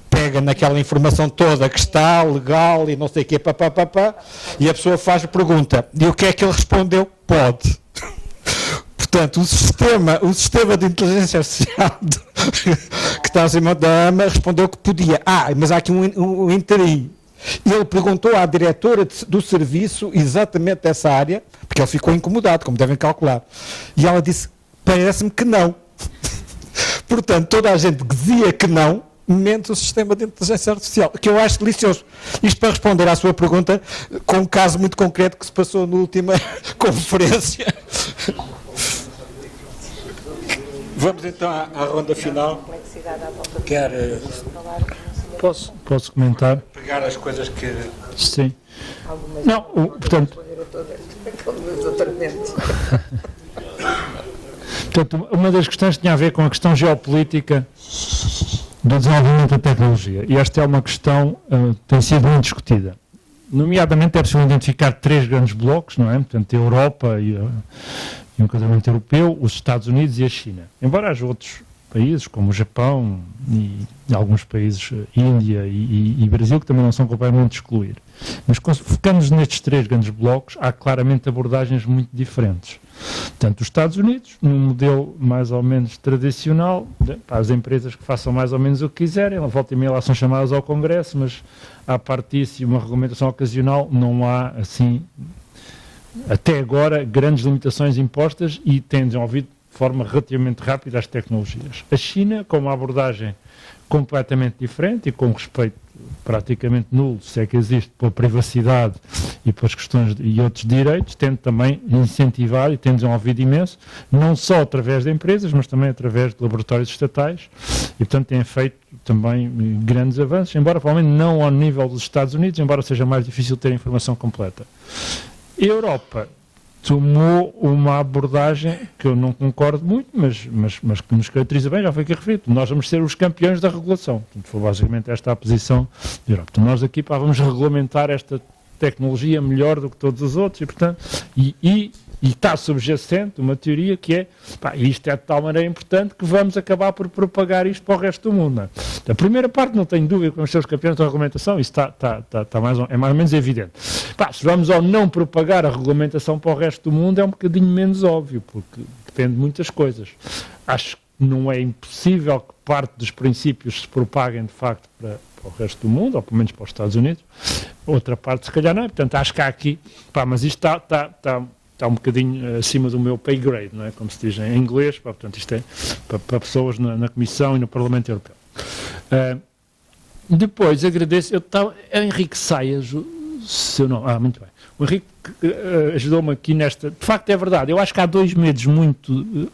pega naquela informação toda que está legal e não sei o quê, e a pessoa faz a pergunta. E o que é que ele respondeu? Pode. Portanto, o sistema de inteligência artificial que está acima da AMA respondeu que podia. Mas há aqui um interim. E ele perguntou à diretora do serviço exatamente dessa área, porque ele ficou incomodado, como devem calcular. E ela disse: parece-me que não. Portanto, toda a gente dizia que não, menos o sistema de inteligência artificial, que eu acho delicioso. Isto para responder à sua pergunta, com um caso muito concreto que se passou na última conferência. Vamos então à ronda final. Quer... Posso comentar? Pegar as coisas que... Sim. Não, portanto... Portanto, uma das questões tinha a ver com a questão geopolítica do desenvolvimento da tecnologia. E esta é uma questão que tem sido muito discutida. Nomeadamente, é possível identificar 3 grandes blocos, não é? Portanto, a Europa e um continente europeu, os Estados Unidos e a China. Embora haja outros países, como o Japão e alguns países, Índia e Brasil, que também não são completamente excluir. Mas focando-nos nestes 3 grandes blocos, há claramente abordagens muito diferentes. Portanto, os Estados Unidos, num modelo mais ou menos tradicional, para as empresas que façam mais ou menos o que quiserem, volta e meia lá são chamadas ao Congresso, mas à parte disso e uma regulamentação ocasional, não há, assim, até agora, grandes limitações impostas e têm desenvolvido de forma relativamente rápida as tecnologias. A China, com uma abordagem completamente diferente e com respeito praticamente nulo, se é que existe, pela privacidade e pelas questões e outros direitos, tendo também incentivar e tendo desenvolvido imenso, não só através de empresas, mas também através de laboratórios estatais, e portanto têm feito também grandes avanços, embora provavelmente não ao nível dos Estados Unidos, embora seja mais difícil ter a informação completa. A Europa tomou uma abordagem que eu não concordo muito, mas que nos caracteriza bem, já foi aqui referido. Nós vamos ser os campeões da regulação. Portanto, foi basicamente esta a posição da Europa. Então, nós aqui vamos regulamentar esta tecnologia melhor do que todos os outros e, portanto, e está subjacente uma teoria que é, isto é de tal maneira importante que vamos acabar por propagar isto para o resto do mundo. Não é? A primeira parte, não tenho dúvida que vamos ser os campeões da regulamentação, isso é mais ou menos evidente. Se vamos ou não propagar a regulamentação para o resto do mundo é um bocadinho menos óbvio, porque depende de muitas coisas. Acho que não é impossível que parte dos princípios se propaguem de facto para o resto do mundo, ou pelo menos para os Estados Unidos. Outra parte se calhar não é. Portanto, acho que há aqui, mas isto está um bocadinho acima do meu pay grade, não é? Como se diz em inglês, portanto isto é para pessoas na Comissão e no Parlamento Europeu. Depois agradeço, Henrique Saias, seu nome, muito bem. O Henrique ajudou-me aqui nesta, de facto é verdade, eu acho que há dois medos muito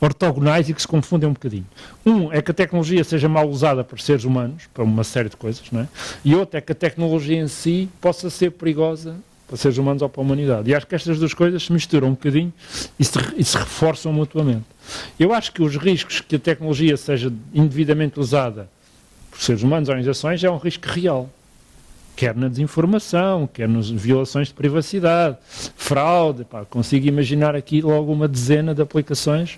ortogonais e que se confundem um bocadinho. Um é que a tecnologia seja mal usada por seres humanos, para uma série de coisas, não é? E outro é que a tecnologia em si possa ser perigosa para seres humanos ou para a humanidade. E acho que estas duas coisas se misturam um bocadinho e se reforçam mutuamente. Eu acho que os riscos que a tecnologia seja indevidamente usada por seres humanos ou organizações é um risco real. Quer na desinformação, quer nas violações de privacidade, fraude, consigo imaginar aqui logo uma dezena de aplicações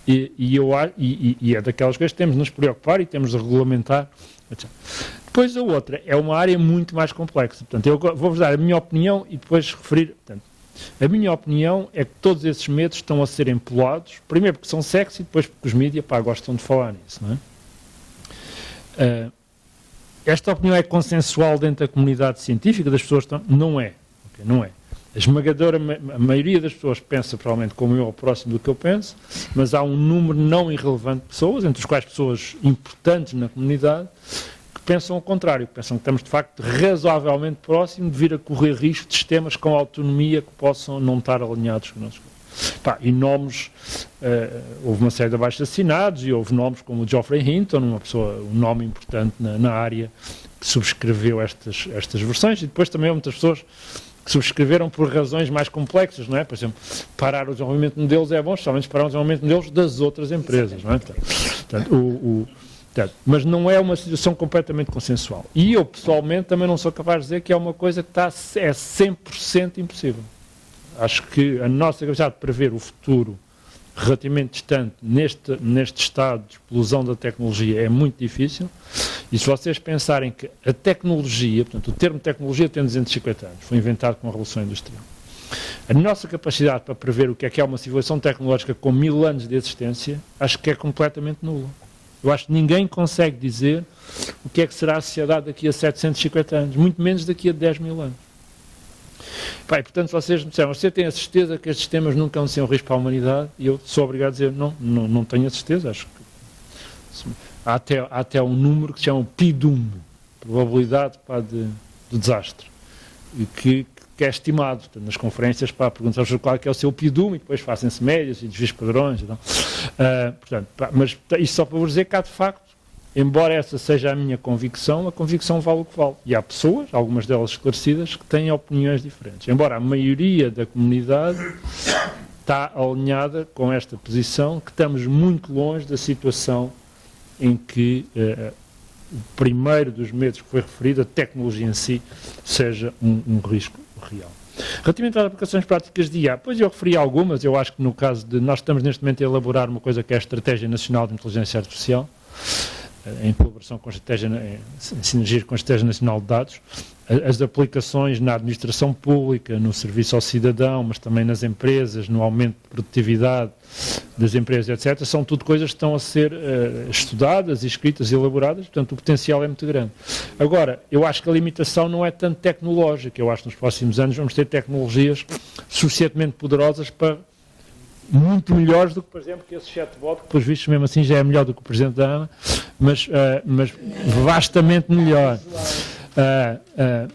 e é daquelas coisas que temos de nos preocupar e temos de regulamentar, etc. Depois a outra é uma área muito mais complexa. Portanto, eu vou-vos dar a minha opinião e depois referir. Portanto, a minha opinião é que todos esses medos estão a ser empolados, primeiro porque são sexy, depois porque os mídias gostam de falar nisso. Não é? Esta opinião é consensual dentro da comunidade científica, das pessoas não é. Okay, não é. A maioria das pessoas pensa provavelmente como eu, ou próximo do que eu penso, mas há um número não irrelevante de pessoas, entre os quais pessoas importantes na comunidade, que pensam ao contrário, que pensam que estamos de facto razoavelmente próximos de vir a correr risco de sistemas com autonomia que possam não estar alinhados com nós. E nomes, houve uma série de abaixo-assinados e houve nomes como o Geoffrey Hinton, um nome importante na área, que subscreveu estas versões, e depois também há muitas pessoas que subscreveram por razões mais complexas, não é? Por exemplo, parar o desenvolvimento de modelos é bom, especialmente parar o desenvolvimento de modelos das outras empresas, não é? Portanto, mas não é uma situação completamente consensual. E eu, pessoalmente, também não sou capaz de dizer que é uma coisa que é 100% impossível. Acho que a nossa capacidade de prever o futuro relativamente distante neste estado de explosão da tecnologia é muito difícil, e se vocês pensarem que a tecnologia, portanto o termo tecnologia tem 250 anos, foi inventado com a Revolução Industrial. A nossa capacidade para prever o que é uma civilização tecnológica com 1000 anos de existência, acho que é completamente nula. Eu acho que ninguém consegue dizer o que é que será a sociedade daqui a 750 anos, muito menos daqui a 10.000 anos. Portanto, vocês me disseram, você tem a certeza que estes sistemas nunca vão ser um risco para a humanidade? E eu sou obrigado a dizer, não tenho a certeza. Acho que há até um número que se chama PIDUM, probabilidade de desastre, que é estimado. Portanto, nas conferências perguntamos qual é o seu PIDUM e depois fazem-se médias e desvios padrões. E tal. Mas isto só para vos dizer que há de facto, embora essa seja a minha convicção, a convicção vale o que vale. E há pessoas, algumas delas esclarecidas, que têm opiniões diferentes. Embora a maioria da comunidade está alinhada com esta posição, que estamos muito longe da situação em que o primeiro dos medos que foi referido, a tecnologia em si, seja um risco real. Relativamente às aplicações práticas de IA, pois eu referi algumas, eu acho que no caso de... Nós estamos neste momento a elaborar uma coisa que é a Estratégia Nacional de Inteligência Artificial, em colaboração com em sinergia com a Estratégia Nacional de Dados, as aplicações na administração pública, no serviço ao cidadão, mas também nas empresas, no aumento de produtividade das empresas, etc., são tudo coisas que estão a ser estudadas, escritas e elaboradas, portanto o potencial é muito grande. Agora, eu acho que a limitação não é tanto tecnológica, eu acho que nos próximos anos vamos ter tecnologias suficientemente poderosas para muito melhores do que, por exemplo, que esse chatbot, que, pelos vistos, mesmo assim, já é melhor do que o Presidente da ANA, mas vastamente melhor.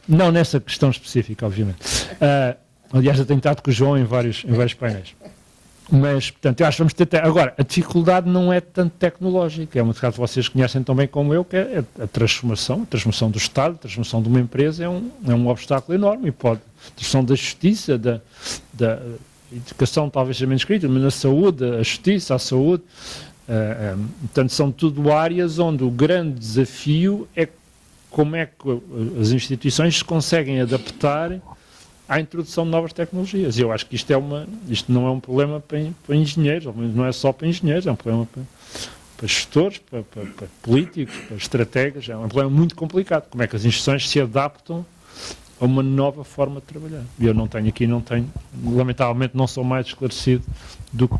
Não nessa questão específica, obviamente. Aliás, eu tenho estado com o João em vários painéis. Mas, portanto, eu acho que vamos ter... Agora, a dificuldade não é tanto tecnológica, é uma coisa que vocês conhecem tão bem como eu, que é a transformação do Estado, a transformação de uma empresa é um obstáculo enorme, e a transformação da justiça, da educação talvez seja menos escrita, mas na saúde, a justiça, a saúde, portanto, são tudo áreas onde o grande desafio é como é que as instituições se conseguem adaptar à introdução de novas tecnologias. E eu acho que isto não é um problema para engenheiros, não é só para engenheiros, é um problema para gestores, para políticos, para estrategas, é um problema muito complicado. Como é que as instituições se adaptam a uma nova forma de trabalhar? E eu não tenho, lamentavelmente não sou mais esclarecido do que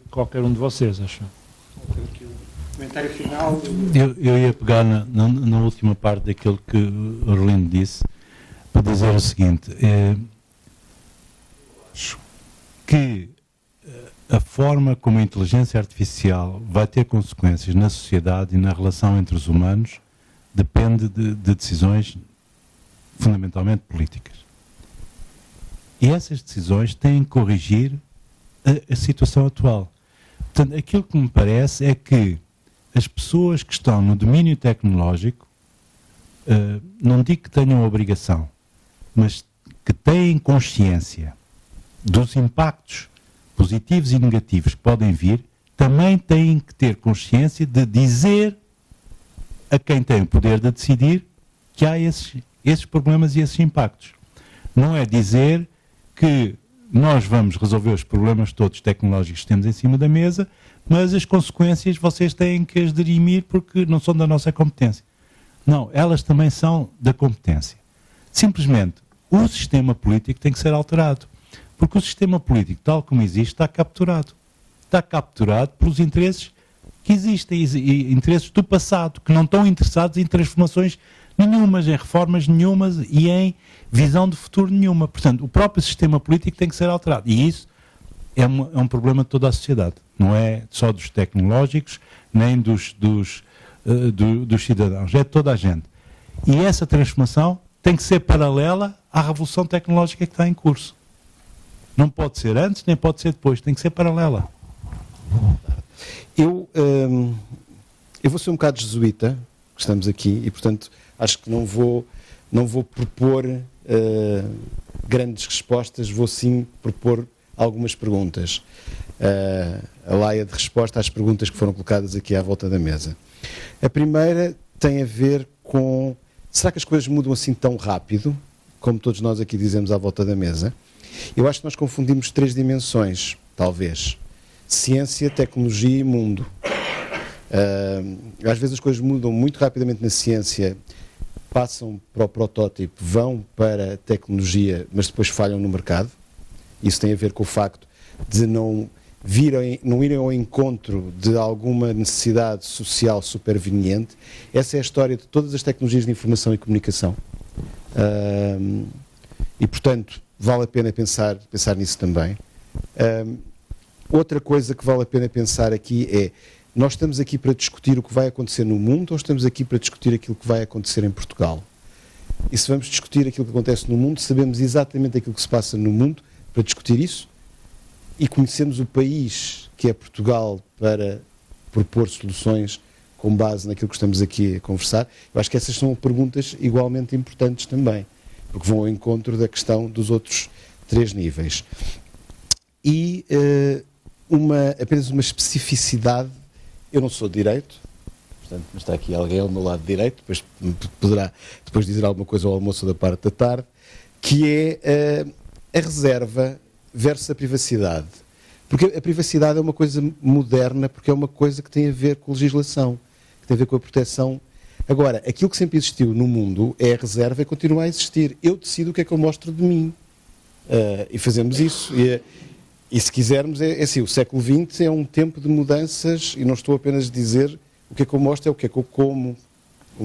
qualquer um de vocês, acho. Comentário final. Eu ia pegar na última parte daquilo que o Arlindo disse, para dizer o seguinte, que a forma como a inteligência artificial vai ter consequências na sociedade e na relação entre os humanos depende de decisões fundamentalmente políticas. E essas decisões têm que corrigir a situação atual. Portanto, aquilo que me parece é que as pessoas que estão no domínio tecnológico, não digo que tenham obrigação, mas que têm consciência dos impactos positivos e negativos que podem vir, também têm que ter consciência de dizer a quem tem o poder de decidir que há esses problemas e esses impactos. Não é dizer que nós vamos resolver os problemas todos tecnológicos que temos em cima da mesa, mas as consequências vocês têm que as dirimir porque não são da nossa competência. Não, elas também são da competência. Simplesmente, o sistema político tem que ser alterado. Porque o sistema político, tal como existe, está capturado. Está capturado pelos interesses que existem, e interesses do passado, que não estão interessados em transformações nenhumas, em reformas nenhumas e em visão de futuro nenhuma. Portanto, o próprio sistema político tem que ser alterado. E isso é um problema de toda a sociedade. Não é só dos tecnológicos, nem dos cidadãos. É de toda a gente. E essa transformação tem que ser paralela à revolução tecnológica que está em curso. Não pode ser antes, nem pode ser depois. Tem que ser paralela. Eu vou ser um bocado jesuíta, que estamos aqui, e portanto acho que não vou propor grandes respostas, vou sim propor algumas perguntas. A laia de resposta às perguntas que foram colocadas aqui à volta da mesa. A primeira tem a ver com: será que as coisas mudam assim tão rápido, como todos nós aqui dizemos à volta da mesa? Eu acho que nós confundimos 3 dimensões, talvez: ciência, tecnologia e mundo. Às vezes as coisas mudam muito rapidamente na ciência, passam para o protótipo, vão para a tecnologia, mas depois falham no mercado. Isso tem a ver com o facto de não irem ao encontro de alguma necessidade social superveniente. Essa é a história de todas as tecnologias de informação e comunicação. E, portanto, vale a pena pensar nisso também. Outra coisa que vale a pena pensar aqui é: nós estamos aqui para discutir o que vai acontecer no mundo, ou estamos aqui para discutir aquilo que vai acontecer em Portugal? E se vamos discutir aquilo que acontece no mundo, sabemos exatamente aquilo que se passa no mundo para discutir isso? E conhecemos o país que é Portugal para propor soluções com base naquilo que estamos aqui a conversar? Eu acho que essas são perguntas igualmente importantes também, porque vão ao encontro da questão dos outros 3 níveis. E apenas uma especificidade: eu não sou de direito, portanto, mas está aqui alguém ao meu lado direito, depois poderá dizer alguma coisa ao almoço da parte da tarde, que é a reserva versus a privacidade. Porque a privacidade é uma coisa moderna, porque é uma coisa que tem a ver com legislação, que tem a ver com a proteção. Agora, aquilo que sempre existiu no mundo é a reserva e continua a existir. Eu decido o que é que eu mostro de mim. E fazemos isso. E se quisermos, é assim: o século XX é um tempo de mudanças, e não estou apenas a dizer o que é que eu mostro, é o que é que eu como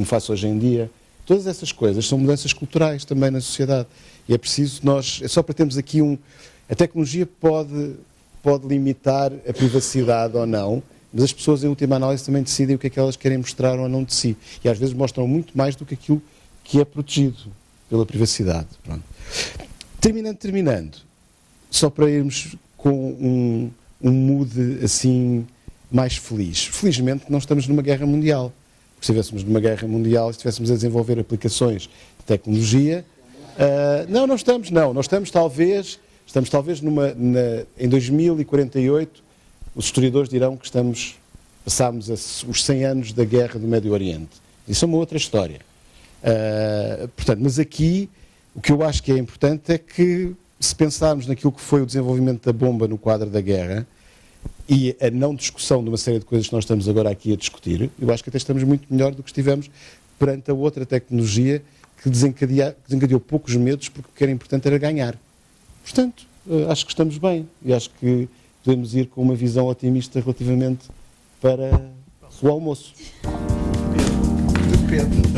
faço hoje em dia. Todas essas coisas são mudanças culturais também na sociedade. E é preciso é só para termos aqui a tecnologia pode pode limitar a privacidade ou não, mas as pessoas, em última análise, também decidem o que é que elas querem mostrar ou não de si. E às vezes mostram muito mais do que aquilo que é protegido pela privacidade. Pronto. Terminando, só para irmos com um mood assim mais feliz. Felizmente não estamos numa guerra mundial. Porque se estivéssemos numa guerra mundial, se estivéssemos a desenvolver aplicações de tecnologia, não estamos talvez em 2048, os historiadores dirão que passámos os 100 anos da guerra do Médio Oriente. Isso é uma outra história. Portanto, mas aqui o que eu acho que é importante é que, se pensarmos naquilo que foi o desenvolvimento da bomba no quadro da guerra e a não discussão de uma série de coisas que nós estamos agora aqui a discutir, eu acho que até estamos muito melhor do que estivemos perante a outra tecnologia que desencadeou poucos medos, porque o que era importante era ganhar. Portanto, acho que estamos bem e acho que podemos ir com uma visão otimista relativamente para o almoço. Depende.